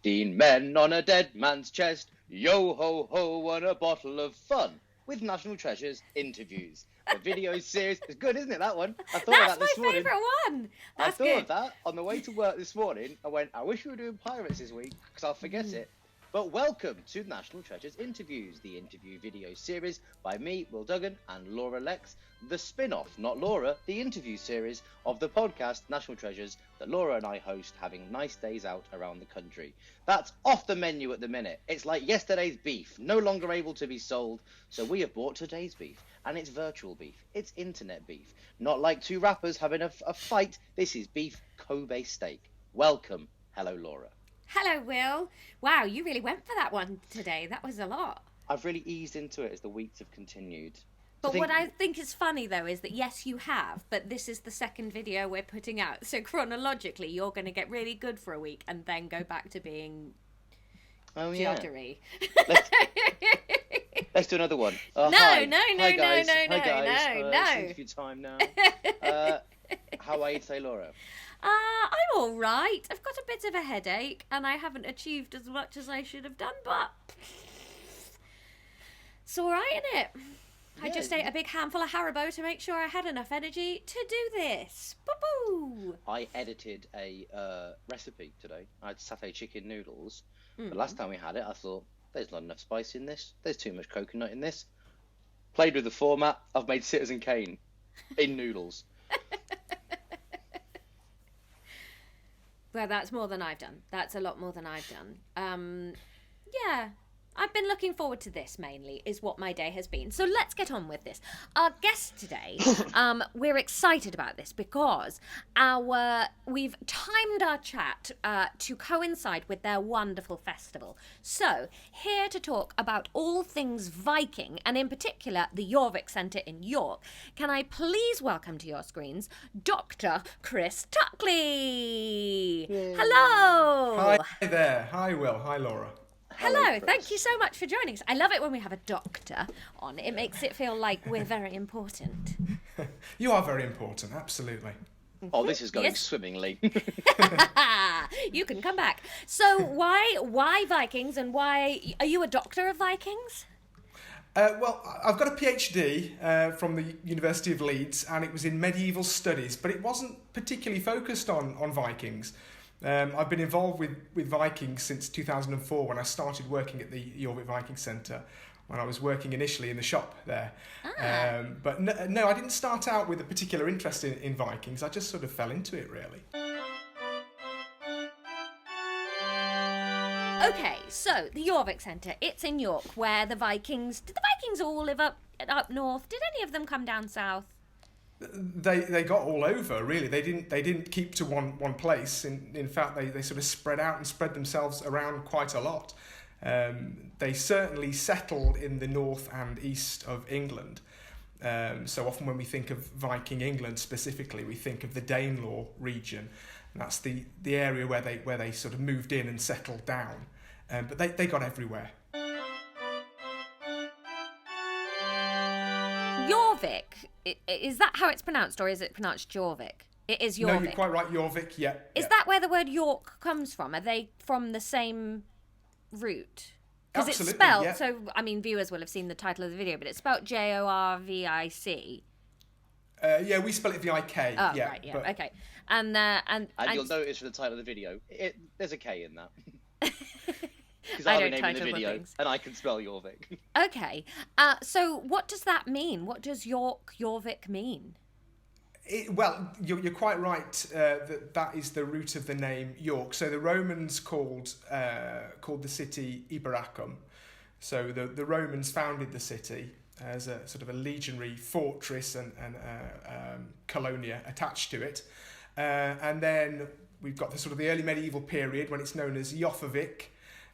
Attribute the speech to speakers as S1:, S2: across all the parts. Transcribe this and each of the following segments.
S1: 15 men on a dead man's chest. Yo ho ho and a bottle of fun. With National Treasures interviews. The video series is good, isn't it? That one. I thought
S2: That's
S1: of that this morning.
S2: my favourite one. That's
S1: I thought
S2: good.
S1: of that on the way to work this morning. I went, I wish we were doing pirates this week because I'll forget it. But welcome to National Treasures Interviews, the interview video series by me, Will Duggan, and Laura Lexx, the spin-off, not Laura, the interview series of the podcast National Treasures that Laura and I host having nice days out around the country. That's off the menu at the minute. It's like yesterday's beef, no longer able to be sold, so we have bought today's beef, and it's virtual beef, it's internet beef. Not like two rappers having a fight, this is beef Kobe steak. Welcome. Hello, Laura.
S2: Hello, Will. Wow, you really went for that one today. That was a lot.
S1: I've really eased into it as the weeks have continued.
S2: But what I think is funny, though, is that, yes, you have, but this is the second video we're putting out. So chronologically, you're going to get really good for a week and then go back to being juddery.
S1: Let's do another one.
S2: No.
S1: Hi guys. Interview time now. How are you today, Laura?
S2: I'm all right. I've got a bit of a headache and I haven't achieved as much as I should have done, but it's all right, isn't it? Yeah. I just ate a big handful of Haribo to make sure I had enough energy to do this. Boo-boo!
S1: I edited a recipe today. I had satay chicken noodles. The last time we had it, I thought, there's not enough spice in this. There's too much coconut in this. Played with the format. I've made Citizen Kane in noodles.
S2: Well, that's more than I've done. That's a lot more than I've done. Yeah, I've been looking forward to this mainly, is what my day has been. So let's get on with this. Our guest today, we're excited about this because we've timed our chat to coincide with their wonderful festival. So, here to talk about all things Viking, and in particular the Jorvik Centre in York, can I please welcome to your screens Dr. Chris Tuckley. Yay. Hello.
S3: Hi there. Hi, Will. Hi, Laura.
S2: Hello, thank you so much for joining us. I love it when we have a doctor on. It makes it feel like we're very important.
S3: You are very important, absolutely.
S1: Oh, this is going swimmingly.
S2: You can come back. So why Vikings, and why are you a doctor of Vikings?
S3: Well, I've got a PhD from the University of Leeds, and it was in medieval studies, but it wasn't particularly focused on Vikings. I've been involved with Vikings since 2004 when I started working at the Jorvik Viking Centre, when I was working initially in the shop there. But no, I didn't start out with a particular interest in Vikings. I just sort of fell into it, really.
S2: Okay, so the Jorvik Centre, it's in York, where did the Vikings all live up north? Did any of them come down south?
S3: They got all over, really. They didn't keep to one place. In fact, they sort of spread out and spread themselves around quite a lot. They certainly settled in the north and east of England. So often when we think of Viking England specifically, we think of the Danelaw region. And that's the area where they sort of moved in and settled down. But they got everywhere.
S2: Jorvik, is that how it's pronounced, or is it pronounced Jorvik? It is Jorvik.
S3: No, you're quite right, Jorvik, yeah.
S2: Is that where the word York comes from? Are they from the same root? Because it's spelled, yeah. So, I mean, viewers will have seen the title of the video, but it's spelled Jorvic.
S3: Yeah, we spell it V-I-K.
S2: Oh,
S3: yeah,
S2: right, yeah,
S3: but...
S2: okay. And
S1: you'll notice from the title of the video, there's a K in that. Because
S2: I
S1: I'll
S2: don't
S1: be naming the
S2: title
S1: video,
S2: things.
S1: and I can spell Jorvik.
S2: Okay, so what does that mean? What does Jorvik mean?
S3: Well, you're quite right that is the root of the name York. So the Romans called the city Iberacum. So the Romans founded the city as a sort of a legionary fortress and colonia attached to it. And then we've got the early medieval period when it's known as Jorvik.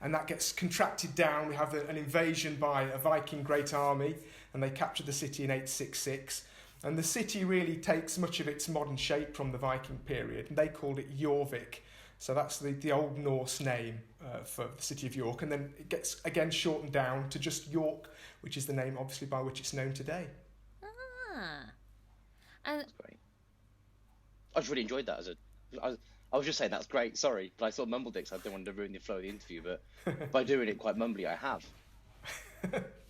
S3: And that gets contracted down. We have an invasion by a Viking great army, and they capture the city in 866. And the city really takes much of its modern shape from the Viking period, and they called it Jorvik. So that's the Old Norse name for the city of York. And then it gets, again, shortened down to just York, which is the name, obviously, by which it's known today.
S2: And
S1: that's great. I just really enjoyed that I was just saying that's great. Sorry, but I sort of mumbled it 'cause I didn't want to ruin the flow of the interview. But by doing it quite mumbly, I have.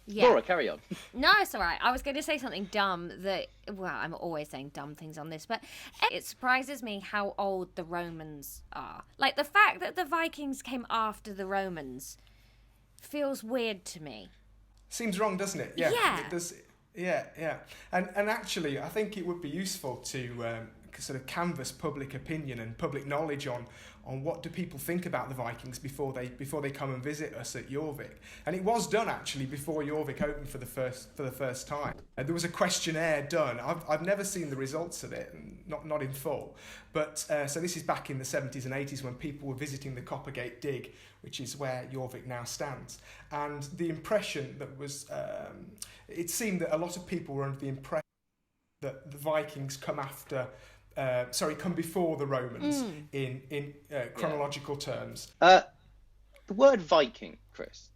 S2: Yeah.
S1: Laura, carry on.
S2: No, it's all right. I was going to say something dumb that, well, I'm always saying dumb things on this, but it surprises me how old the Romans are. Like, the fact that the Vikings came after the Romans feels weird to me.
S3: Seems wrong, doesn't it? Yeah.
S2: Yeah.
S3: It does. Yeah, yeah. And actually, I think it would be useful to sort of canvass public opinion and public knowledge on what do people think about the Vikings before they come and visit us at Jorvik. And it was done actually before Jorvik opened for the first time. There was a questionnaire done. I've never seen the results of it, not in full. But so this is back in the 70s and 80s when people were visiting the Coppergate Dig, which is where Jorvik now stands. And the impression that was, it seemed that a lot of people were under the impression that the Vikings come before the Romans in chronological terms.
S1: The word Viking, Chris,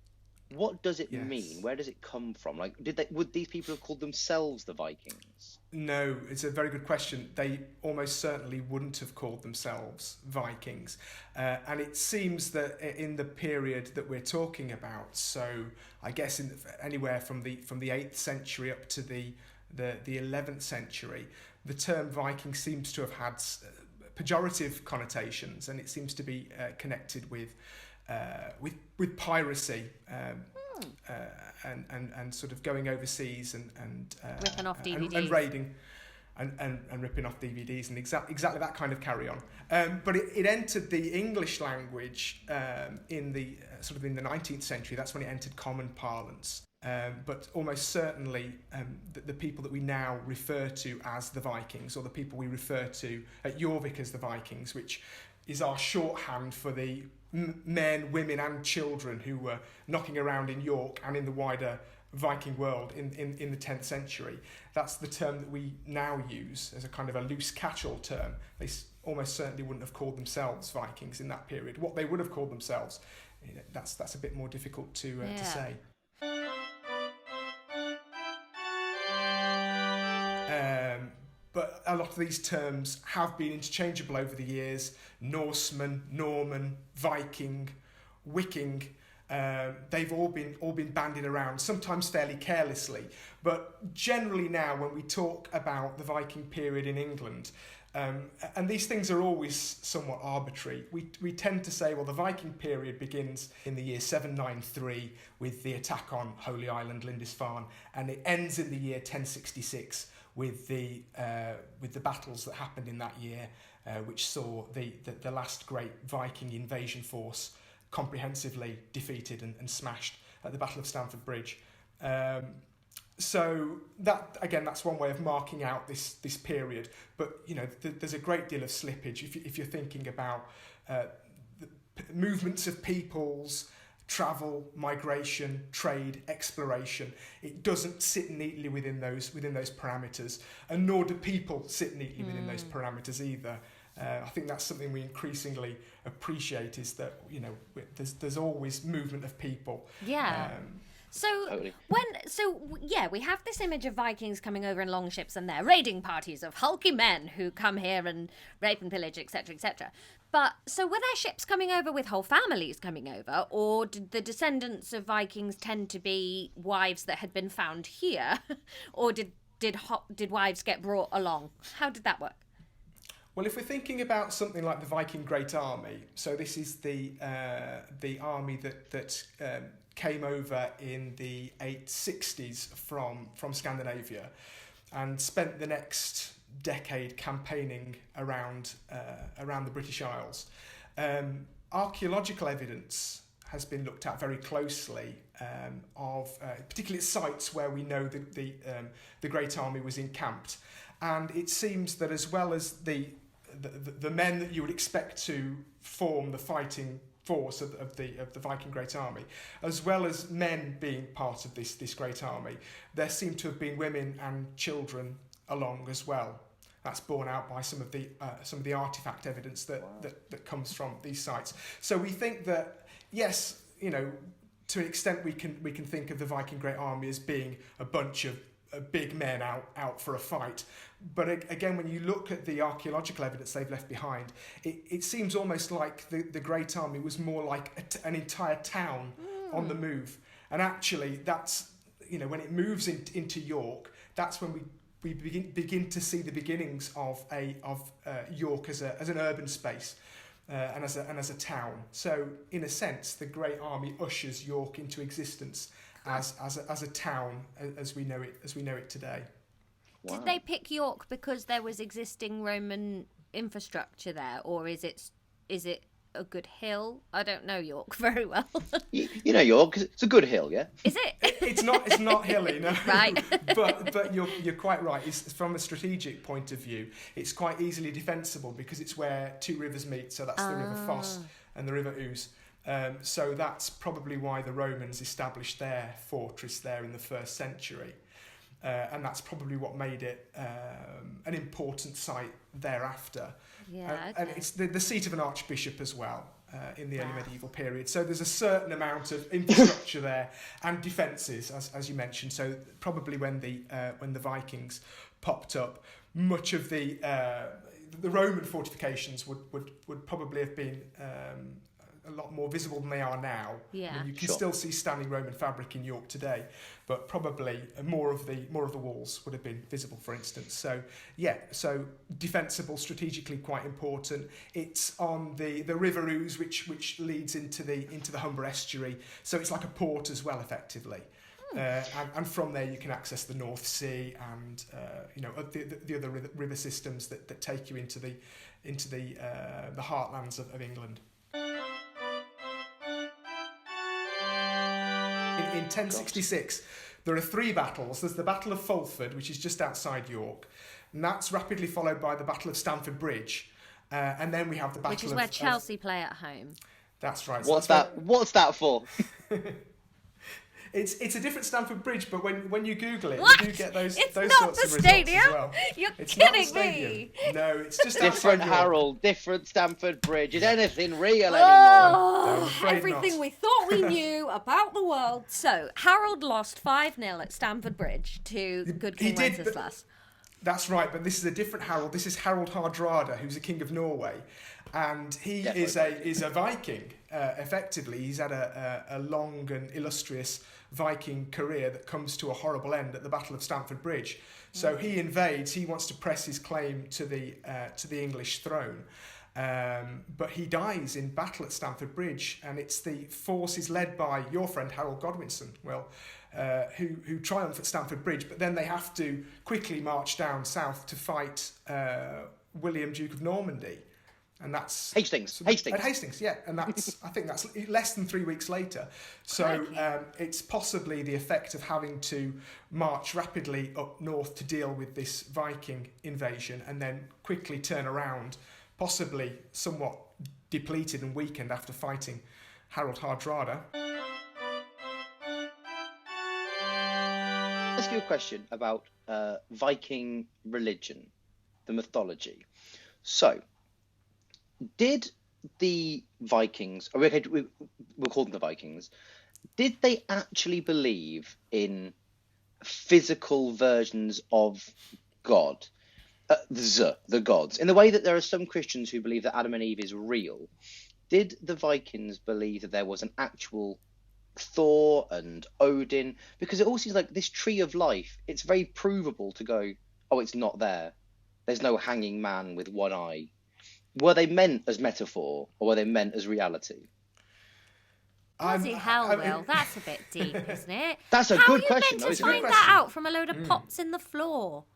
S1: what does it
S3: Yes.
S1: mean? Where does it come from? Like, would these people have called themselves the Vikings?
S3: No, it's a very good question. They almost certainly wouldn't have called themselves Vikings. And it seems that in the period that we're talking about, so I guess anywhere from the 8th century up to the 11th century, the term Viking seems to have had pejorative connotations, and it seems to be connected with piracy and sort of going overseas and
S2: Ripping off DVDs.
S3: and raiding and ripping off DVDs and exactly that kind of carry on. But it entered the English language in the 19th century. That's when it entered common parlance. But almost certainly the people that we now refer to as the Vikings, or the people we refer to at Jorvik as the Vikings, which is our shorthand for the men, women and children who were knocking around in York and in the wider Viking world in the 10th century. That's the term that we now use as a kind of a loose catch-all term. They almost certainly wouldn't have called themselves Vikings in that period. What they would have called themselves, that's a bit more difficult to say. But a lot of these terms have been interchangeable over the years. Norseman, Norman, Viking, Viking. They've all been bandied around, sometimes fairly carelessly. But generally now, when we talk about the Viking period in England, and these things are always somewhat arbitrary, we tend to say, well, the Viking period begins in the year 793 with the attack on Holy Island, Lindisfarne, and it ends in the year 1066 with the battles that happened in that year, which saw the last great Viking invasion force comprehensively defeated and smashed at the Battle of Stamford Bridge. So that's one way of marking out this period. But there's a great deal of slippage if you're thinking about the movements of peoples, travel, migration, trade, exploration. It doesn't sit neatly within those parameters, and nor do people sit neatly within those parameters either. I think that's something we increasingly appreciate, is that there's always movement of people.
S2: Yeah. Totally. We have this image of Vikings coming over in longships and their raiding parties of hulky men who come here and rape and pillage, etc., etc. But so were there ships coming over with whole families coming over, or did the descendants of Vikings tend to be wives that had been found here, or did wives get brought along? How did that work?
S3: Well, if we're thinking about something like the Viking Great Army, so this is the army that came over in the 860s from Scandinavia and spent the next decade campaigning around the British Isles. Archaeological evidence has been looked at very closely of particularly sites where we know the Great Army was encamped, and it seems that as well as the men that you would expect to form the fighting force of the Viking Great Army, as well as men being part of this Great Army, there seem to have been women and children along as well. That's borne out by some of the artifact evidence that comes from these sites. So we think that, yes, to an extent we can think of the Viking Great Army as being a bunch of big men out for a fight. But again, when you look at the archaeological evidence they've left behind, it seems almost like the Great Army was more like an entire town on the move. And actually, that's, when it moves into York, that's when we begin to see the beginnings of York as an urban space. And as a town. So in a sense, the Great Army ushers York into existence as a town as we know it today.
S2: Wow. Did they pick York because there was existing Roman infrastructure there, or is it a good hill? I don't know York very well.
S1: you know York, it's a good hill, yeah.
S2: Is it?
S3: It's not hilly, no.
S2: Right.
S3: but you're quite right. It's, from a strategic point of view, it's quite easily defensible because it's where two rivers meet. So that's the River Foss and the River Ouse. So that's probably why the Romans established their fortress there in the 1st century. And that's probably what made it an important site thereafter.
S2: Yeah, okay.
S3: And it's the seat of an archbishop as well in the early medieval period. So there's a certain amount of infrastructure there and defences, as you mentioned. So probably when the Vikings popped up, much of the Roman fortifications would probably have been a lot more visible than they are now.
S2: Yeah.
S3: I mean, you can still see standing Roman fabric in York today, but probably more of the walls would have been visible, for instance. So so defensible, strategically quite important. It's on the River Ouse, which leads into the Humber estuary. So it's like a port as well, effectively. And from there you can access the North Sea and the other river systems that take you into the heartlands of England. In 1066, there are 3 battles. There's the Battle of Fulford, which is just outside York, and that's rapidly followed by the Battle of Stamford Bridge, and then we have the Battle
S2: which is where Chelsea play at home.
S3: That's right.
S1: What's that for?
S3: It's a different Stamford Bridge, but when you Google it,
S2: What?
S3: you do get those
S2: It's
S3: sorts
S2: not
S3: of
S2: the
S3: results
S2: stadium?
S3: as well.
S2: You're
S3: It's
S2: kidding
S3: not the stadium.
S2: me.
S3: No, it's just
S1: Different
S3: outside York.
S1: Harold, different Stamford Bridge. Is anything real anymore?
S3: No, I'm afraid
S2: Everything
S3: not.
S2: we thought we knew about the world. So, Harold lost 5-0 at Stamford Bridge to Good King Wenceslas.
S3: That's right, but this is a different Harold. This is Harold Hardrada, who's a king of Norway, and he is a Viking. Effectively, he's had a long and illustrious Viking career that comes to a horrible end at the Battle of Stamford Bridge. So he invades. He wants to press his claim to the English throne. But he dies in battle at Stamford Bridge, and it's the forces led by your friend Harold Godwinson, who triumph at Stamford Bridge, but then they have to quickly march down south to fight William, Duke of Normandy. And that's
S1: Hastings.
S3: At Hastings, yeah, and I think that's less than 3 weeks later. So it's possibly the effect of having to march rapidly up north to deal with this Viking invasion, and then quickly turn around, possibly somewhat depleted and weakened after fighting Harold Hardrada.
S1: I'll ask you a question about Viking religion, the mythology. So, did the Vikings, we'll call them the Vikings, did they actually believe in physical versions of God? The gods. In the way that there are some Christians who believe that Adam and Eve is real, did the Vikings believe that there was an actual Thor and Odin? Because it all seems like this tree of life, it's very provable to go, oh, it's not there. There's no hanging man with one eye. Were they meant as metaphor, or were they meant as reality?
S2: Bloody hell, Will. That's a bit deep, isn't it?
S1: That's a good question.
S2: How are you meant to find that out from a load of pots in the floor?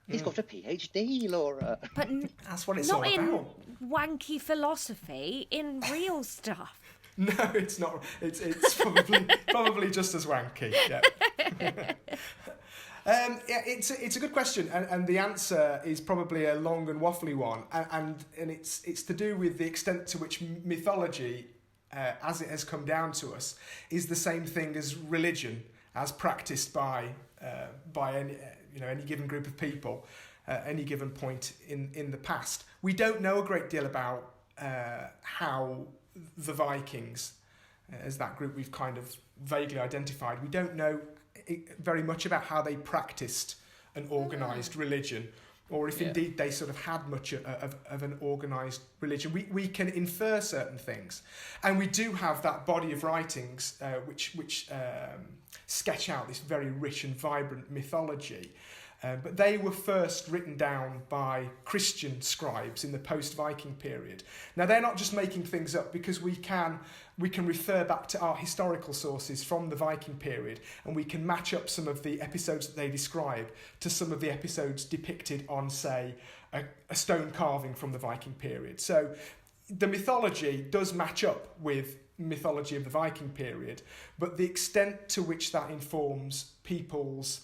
S1: He's got a PhD, Laura.
S2: But
S3: that's what it's all about.
S2: Not in wanky philosophy, in real stuff.
S3: No, it's not. It's probably just as wanky. Yeah. It's a good question, and the answer is probably a long and waffly one, and it's to do with the extent to which mythology, as it has come down to us, is the same thing as religion, as practiced by any given group of people at any given point in the past. We don't know a great deal about how the Vikings, as that group we've kind of vaguely identified. We don't know very much about how they practiced an organised religion, or if indeed they sort of had much of an organised religion. We can infer certain things, and we do have that body of writings which sketch out this very rich and vibrant mythology. But they were first written down by Christian scribes in the post-Viking period. Now, they're not just making things up, because we can refer back to our historical sources from the Viking period, and we can match up some of the episodes that they describe to some of the episodes depicted on, say, a stone carving from the Viking period. So the mythology does match up with mythology of the Viking period, but the extent to which that informs people's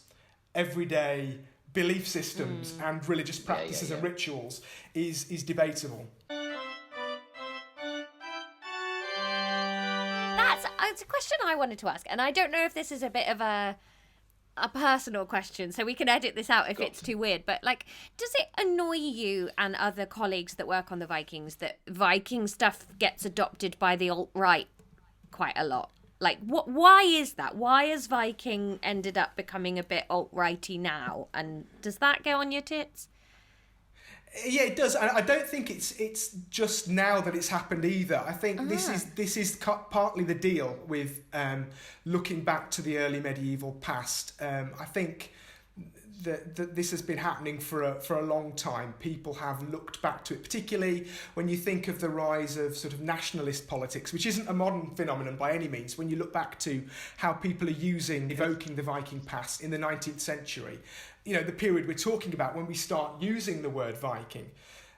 S3: everyday belief systems and religious practices and rituals is debatable.
S2: It's a question I wanted to ask, and I don't know if this is a bit of a personal question, so we can edit this out if it's too weird, but like, does it annoy you and other colleagues that work on the Vikings that Viking stuff gets adopted by the alt-right quite a lot? Like, why is that? Why has Viking ended up becoming a bit alt-righty now? And does that go on your tits?
S3: Yeah, it does. And I don't think it's just now that it's happened either. I think this is partly the deal with looking back to the early medieval past. I think that this has been happening for a long time. People have looked back to it, particularly when you think of the rise of sort of nationalist politics, which isn't a modern phenomenon by any means. When you look back to how people are evoking the Viking past in the 19th century, you know, the period we're talking about, when we start using the word Viking,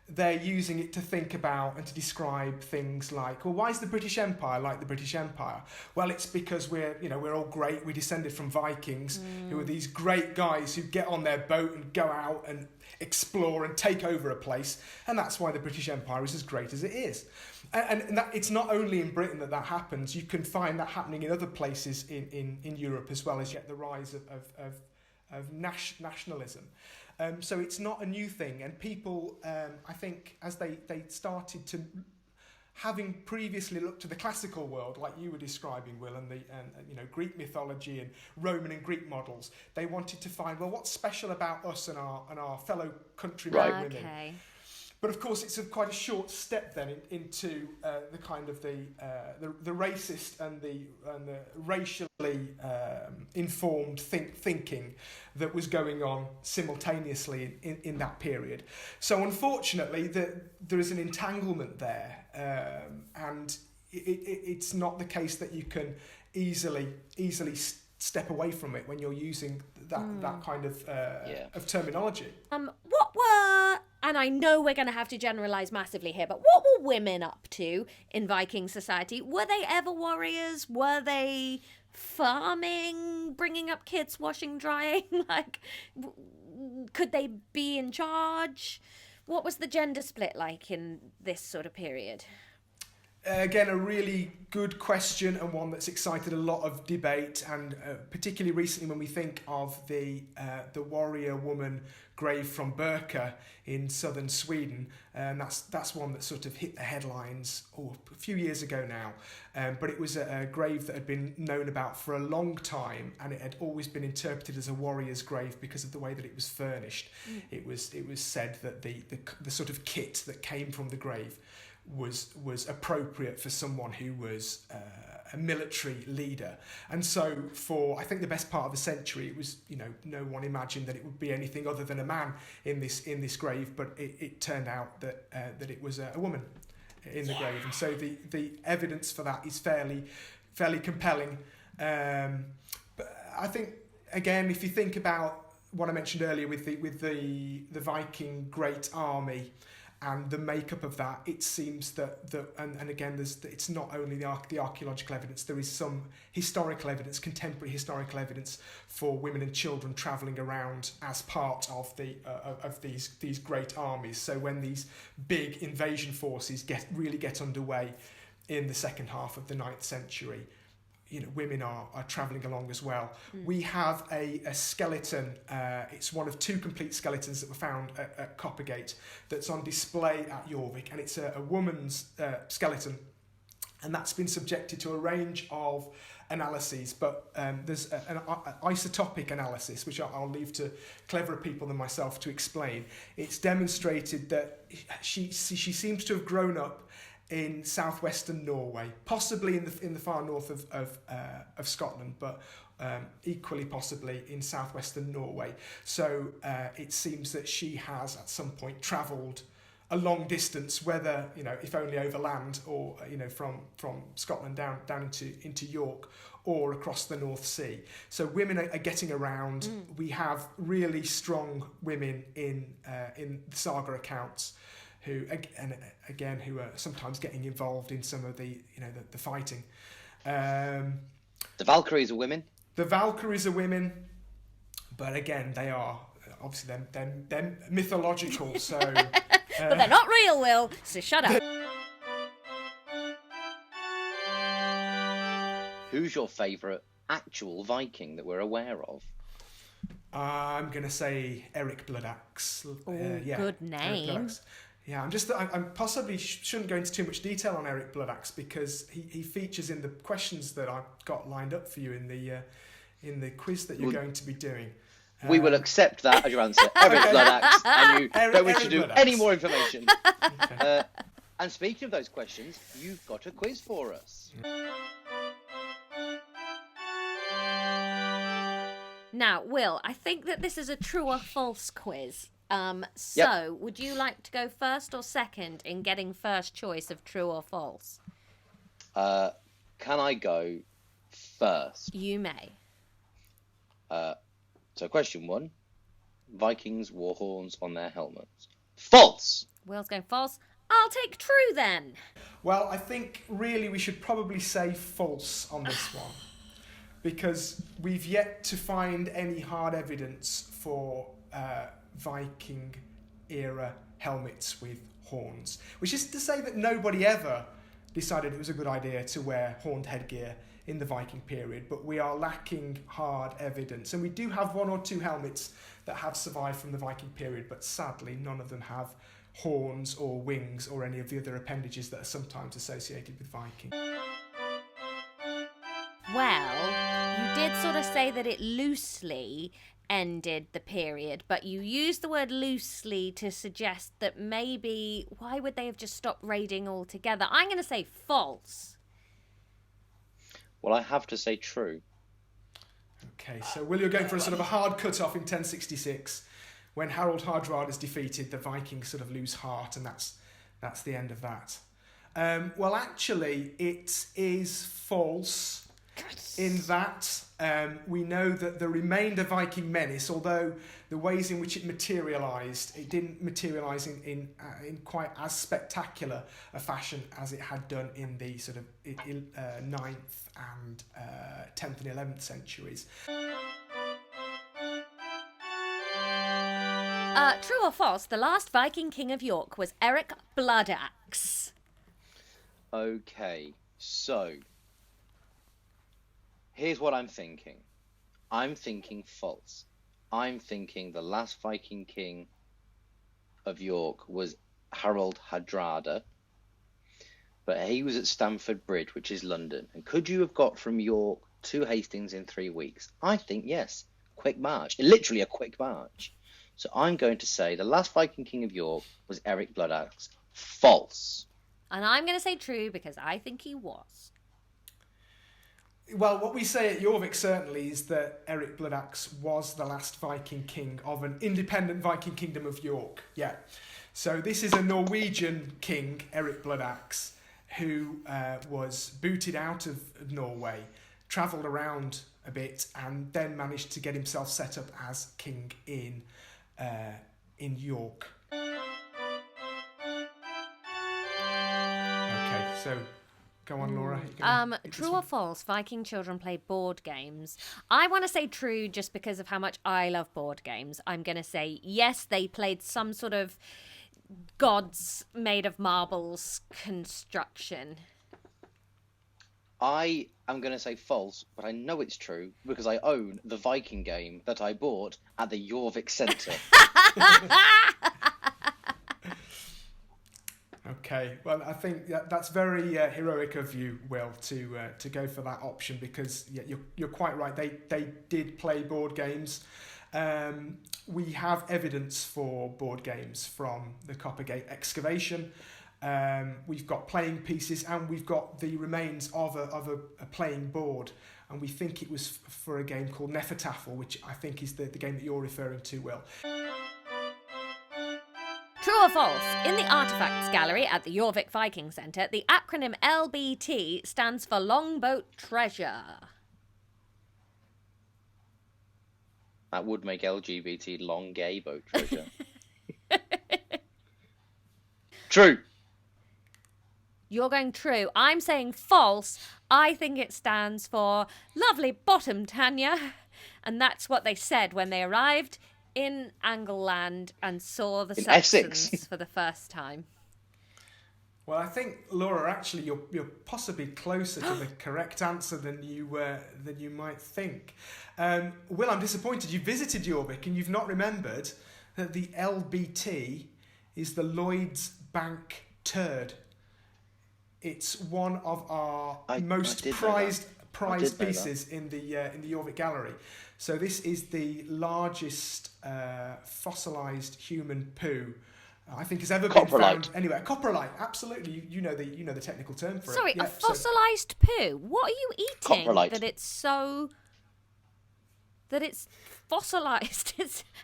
S3: they're using it to think about and to describe things like, well, why is the British Empire like the British Empire? Well, it's because we're all great. We descended from Vikings, who are these great guys who get on their boat and go out and explore and take over a place, and that's why the British Empire is as great as it is. And that, it's not only in Britain that happens. You can find that happening in other places in Europe as well, as you get the rise of nationalism. So it's not a new thing, and people, I think, as they started to, having previously looked to the classical world, like you were describing, Will, and Greek mythology and Roman and Greek models, they wanted to find, well, what's special about us and our fellow countrymen and women.
S2: Okay.
S3: But of course, it's quite a short step then into the kind of the racist and the racially informed thinking that was going on simultaneously in that period. So unfortunately, there is an entanglement there, and it's not the case that you can easily step away from it when you're using that kind of terminology.
S2: What were, and I know we're going to have to generalise massively here, but what were women up to in Viking society? Were they ever warriors? Were they farming, bringing up kids, washing, drying? Like, could they be in charge? What was the gender split like in this sort of period?
S3: Again, a really good question, and one that's excited a lot of debate, and particularly recently when we think of the warrior woman grave from Birka in southern Sweden, and that's one that sort of hit the headlines a few years ago now, but it was a grave that had been known about for a long time, and it had always been interpreted as a warrior's grave because of the way that it was furnished. It was said that the sort of kit that came from the grave was appropriate for someone who was a military leader, and so for I think the best part of a century, it was, no one imagined that it would be anything other than a man in this grave, but it turned out that it was a woman in the grave, and so the evidence for that is fairly compelling. But I think, again, if you think about what I mentioned earlier with the Viking great army and the makeup of that, it seems that and again, it's not only the archaeological evidence. There is some historical evidence, contemporary historical evidence, for women and children travelling around as part of these great armies. So when these big invasion forces really get underway in the second half of the 9th century, women are travelling along as well. We have a skeleton. It's one of 2 complete skeletons that were found at Coppergate that's on display at Jorvik, and it's a woman's skeleton, and that's been subjected to a range of analyses, but there's an isotopic analysis, which I'll leave to cleverer people than myself to explain. It's demonstrated that she seems to have grown up in southwestern Norway, possibly in the far north of Scotland, but equally possibly in southwestern Norway. So it seems that she has at some point travelled a long distance, whether, you know, if only overland or, you know, from Scotland down into York or across the North Sea. So women are getting around. We have really strong women in the saga accounts who are sometimes getting involved in some of the, you know, the fighting. The
S1: Valkyries are women. The
S3: Valkyries are women, but again, they are obviously they're mythological. So,
S2: but they're not real, Will. So shut up.
S1: Who's your favourite actual Viking that we're aware of?
S3: I'm gonna say Eric Bloodaxe.
S2: Good name.
S3: Yeah, I possibly shouldn't go into too much detail on Eric Bloodaxe because he features in the questions that I've got lined up for you in the quiz that you're going to be doing.
S1: We will accept that as your answer. Eric Bloodaxe, and you don't wish to do any more information. Okay. And speaking of those questions, you've got a quiz for us.
S2: Now, Will, I think that this is a true or false quiz. Would you like to go first or second in getting first choice of true or false?
S1: Can I go first?
S2: You may.
S1: So question 1, Vikings wore horns on their helmets. False!
S2: Will's going false. I'll take true then.
S3: Well, I think really we should probably say false on this one because we've yet to find any hard evidence for Viking era helmets with horns, which is to say that nobody ever decided it was a good idea to wear horned headgear in the Viking period, but we are lacking hard evidence. And we do have 1 or 2 helmets that have survived from the Viking period, but sadly none of them have horns or wings or any of the other appendages that are sometimes associated with Viking.
S2: Well, you did sort of say that it loosely ended the period, but you used the word loosely to suggest that maybe, why would they have just stopped raiding altogether? I'm going to say false.
S1: Well, I have to say true.
S3: Okay, so Will, you're going for a sort of a hard cut-off in 1066. When Harold Hardrada is defeated, the Vikings sort of lose heart, and that's the end of that. Well, actually, it is false in that we know that the remainder Viking menace, although the ways in which it materialised, it didn't materialise in quite as spectacular a fashion as it had done in the sort of 9th and 10th and 11th centuries.
S2: True or false, the last Viking king of York was Eric Bloodaxe.
S1: Okay, so here's what I'm thinking. I'm thinking false. I'm thinking the last Viking king of York was Harold Hardrada, but he was at Stamford Bridge, which is London. And could you have got from York to Hastings in 3 weeks? I think yes. Quick march. Literally a quick march. So I'm going to say the last Viking king of York was Eric Bloodaxe. False.
S2: And I'm going to say true because I think he was.
S3: Well, what we say at Jorvik certainly is that Eric Bloodaxe was the last Viking king of an independent Viking kingdom of York. Yeah. So this is a Norwegian king, Eric Bloodaxe, who was booted out of Norway, travelled around a bit, and then managed to get himself set up as king in York. Okay, so go on, Laura.
S2: True or false, Viking children play board games. I want to say true just because of how much I love board games. I'm going to say yes, they played some sort of gods made of marbles construction.
S1: I am going to say false, but I know it's true because I own the Viking game that I bought at the Jorvik Centre.
S3: Okay, well, I think that's very heroic of you, Will, to go for that option, because you're quite right. They did play board games. We have evidence for board games from the Coppergate excavation. We've got playing pieces, and we've got the remains of a playing board. And we think it was for a game called Nefertafel, which I think is the game that you're referring to, Will.
S2: True or false? In the Artefacts Gallery at the Jorvik Viking Centre, the acronym LBT stands for Longboat Treasure.
S1: That would make LGBT long gay boat treasure. True.
S2: You're going true. I'm saying false. I think it stands for Lovely Bottom, Tanya. And that's what they said when they arrived in Angleland and saw the Saxons for the first time.
S3: Well, I think, Laura, actually, you're possibly closer to the correct answer than you might think. Will, I'm disappointed. You visited Jorvik and you've not remembered that the LBT is the Lloyd's Bank turd. It's one of our most prized pieces in the Jorvik Gallery. So this is the largest fossilised human poo I think has ever been found anywhere. A coprolite, absolutely. You know the technical term for it.
S2: Sorry, a fossilised poo. What are you eating
S1: coprolite.
S2: that it's fossilised?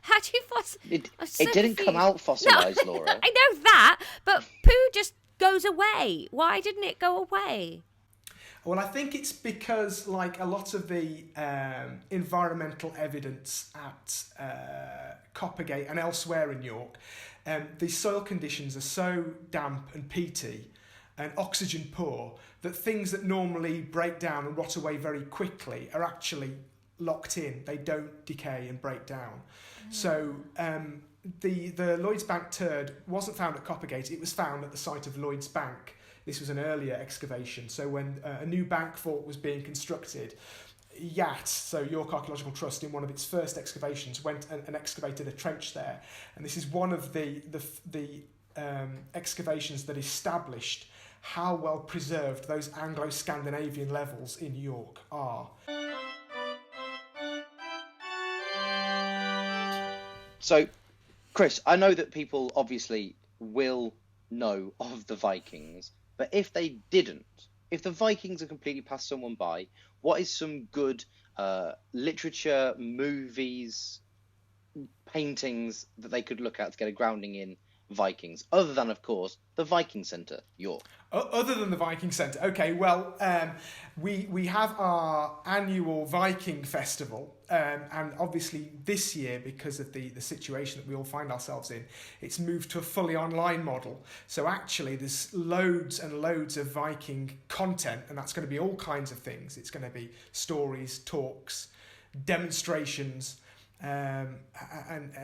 S2: How do you
S1: It didn't come out fossilised,
S2: no,
S1: Laura.
S2: I know that, but poo just goes away. Why didn't it go away?
S3: Well, I think it's because, like a lot of the environmental evidence at Coppergate and elsewhere in York, the soil conditions are so damp and peaty and oxygen poor that things that normally break down and rot away very quickly are actually locked in. They don't decay and break down. So the Lloyd's Bank turd wasn't found at Coppergate. It was found at the site of Lloyd's Bank. This was an earlier excavation. So when a new bank fort was being constructed, YAT, so York Archaeological Trust, in one of its first excavations, went and excavated a trench there. And this is one of the excavations that established how well preserved those Anglo-Scandinavian levels in York are.
S1: So, Chris, I know that people obviously will know of the Vikings, but if they didn't, if the Vikings had completely passed someone by, what is some good literature, movies, paintings that they could look at to get a grounding in Vikings, other than, of course, the Viking Centre, York?
S3: Other than the Viking Centre, okay, well, we have our annual Viking Festival, and obviously this year, because of the situation that we all find ourselves in, it's moved to a fully online model. So actually there's loads and loads of Viking content, and that's going to be all kinds of things. It's going to be stories, talks, demonstrations, and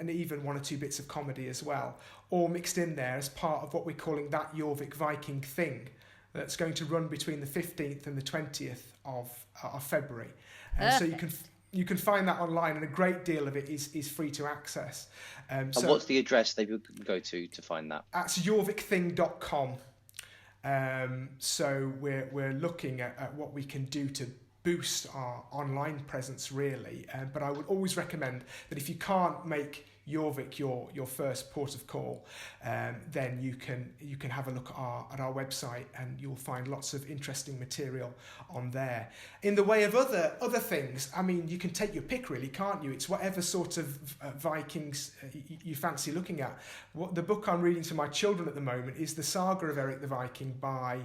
S3: even one or two bits of comedy as well, all mixed in there as part of what we're calling That Jorvik Viking Thing, that's going to run between the 15th and the 20th of February. So you can find that online, and a great deal of it is free to access.
S1: And what's the address they would go to find that?
S3: That's jorvikthing.com. So we're looking at what we can do to boost our online presence, really. But I would always recommend that if you can't make Jorvik your first port of call, then you can have a look at our website, and you'll find lots of interesting material on there. In the way of other things, I mean, you can take your pick, really, can't you? It's whatever sort of Vikings you fancy looking at. The book I'm reading to my children at the moment is The Saga of Eric the Viking by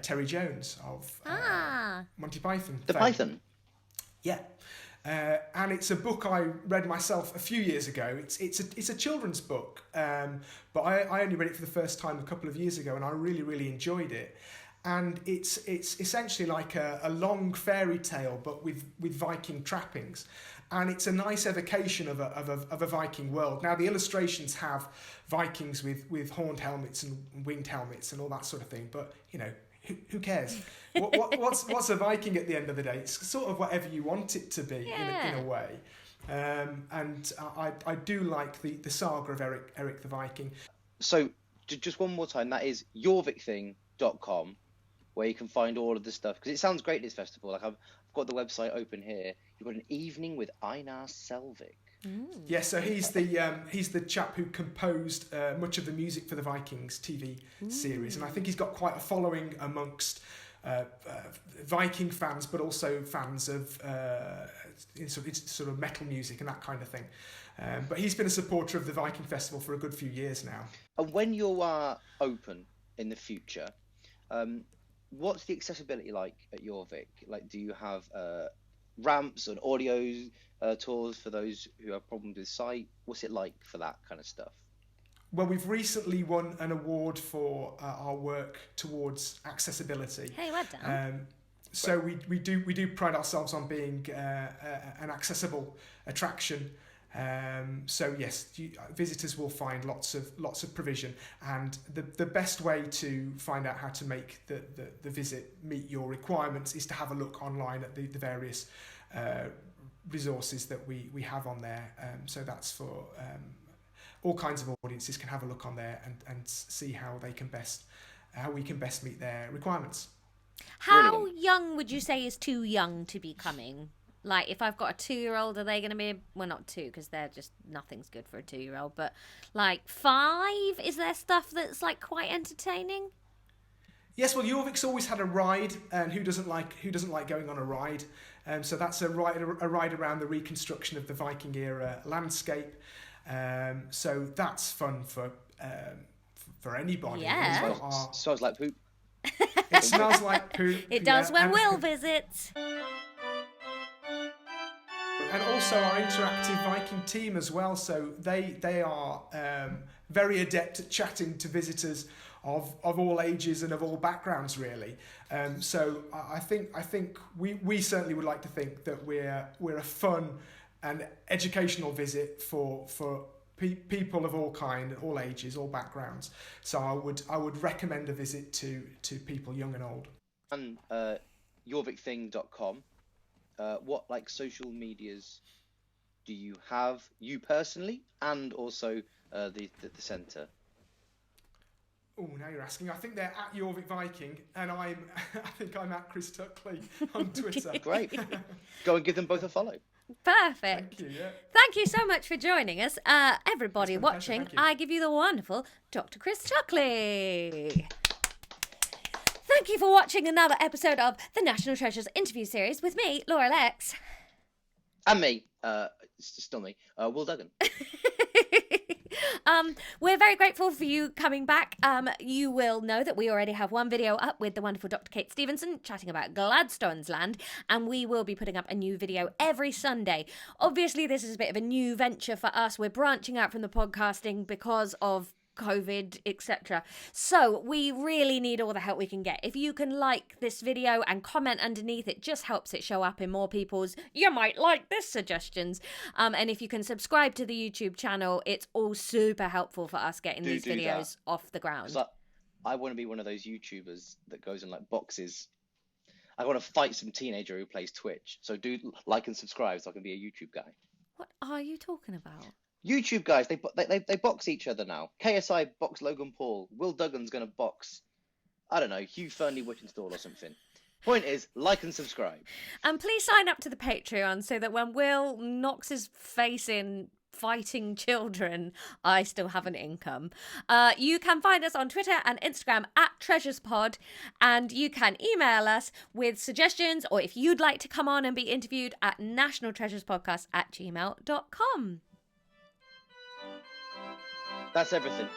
S3: Terry Jones of Monty Python.
S1: The Python?
S3: Yeah. And it's a book I read myself a few years ago. It's a children's book, but I only read it for the first time a couple of years ago, and I really, really enjoyed it. And it's essentially like a long fairy tale, but with Viking trappings. And it's a nice evocation of a Viking world. Now, the illustrations have Vikings with horned helmets and winged helmets and all that sort of thing, but, you know, who cares? What's a Viking at the end of the day? It's sort of whatever you want it to be, in a way. And I do like the saga of Eric the Viking.
S1: So just one more time, that is jorvikthing.com, where you can find all of the stuff, because it sounds great, this festival. Like, I've got the website open here. You've got an evening with Einar Selvik.
S3: Yeah, so he's the chap who composed much of the music for the Vikings TV series, and I think he's got quite a following amongst Viking fans, but also fans of sort of metal music and that kind of thing. But he's been a supporter of the Viking Festival for a good few years now.
S1: And when you are open in the future, what's the accessibility like at Jorvik? Like, do you have ramps and audio tours for those who have problems with sight? What's it like for that kind of stuff?
S3: Well, we've recently won an award for our work towards accessibility.
S2: Hey, well done.
S3: So we do pride ourselves on being an accessible attraction. So yes, visitors will find lots of provision, and the best way to find out how to make the visit meet your requirements is to have a look online at the various resources that we have on there. So that's for all kinds of audiences can have a look on there and see how we can best meet their requirements.
S2: How
S1: Brilliant.
S2: young would you say is too young to be coming? Like, if I've got a 2-year-old, are they going to be... Well, not 2, because they're just... Nothing's good for a 2-year-old. But, like, 5? Is there stuff that's, like, quite entertaining?
S3: Yes, well, Jorvik's always had a ride, and who doesn't like going on a ride? So that's a ride around the reconstruction of the Viking era landscape. So that's fun for anybody.
S2: Yeah.
S1: Smells like poop.
S3: It smells like poop.
S2: It does when Will visits.
S3: And also our interactive Viking team as well. So they are very adept at chatting to visitors of all ages and of all backgrounds, really. So I think we certainly would like to think that we're a fun and educational visit for people of all kind, all ages, all backgrounds. So I would recommend a visit to people young and old.
S1: And jorvikthing.com. What like social medias do you have, you personally, and also the centre?
S3: Oh, now you're asking. I think they're at Jorvik Viking, and I think I'm at Chris Tuckley on Twitter.
S1: Great. Go and give them both a follow.
S2: Perfect.
S3: Thank you. Yeah.
S2: Thank you so much for joining us. Everybody
S3: It's been a pleasure,
S2: watching,
S3: thank you.
S2: I give you the wonderful Dr. Chris Tuckley. Thank you for watching another episode of the National Treasures interview series with me, Laura Lexx.
S1: And me, still me, Will Duggan.
S2: We're very grateful for you coming back. You will know that we already have one video up with the wonderful Dr. Kate Stevenson chatting about Gladstone's land, and we will be putting up a new video every Sunday. Obviously, this is a bit of a new venture for us. We're branching out from the podcasting because of COVID, etc. So we really need all the help we can get. If you can like this video and comment underneath, it just helps it show up in more people's "you might like this" suggestions. And if you can subscribe to the YouTube channel, it's all super helpful for us getting these videos off the ground.
S1: I want to be one of those YouTubers that goes in like boxes. I want to fight some teenager who plays Twitch. So do like and subscribe so I can be a YouTube guy.
S2: What are you talking about?
S1: YouTube guys, they box each other now. KSI box Logan Paul. Will Duggan's going to box, I don't know, Hugh Fernley Witchenstall or something. Point is, like and subscribe.
S2: And please sign up to the Patreon so that when Will knocks his face in fighting children, I still have an income. You can find us on Twitter and Instagram at TreasuresPod, and you can email us with suggestions, or if you'd like to come on and be interviewed, at nationaltreasurespodcast@gmail.com.
S1: That's everything.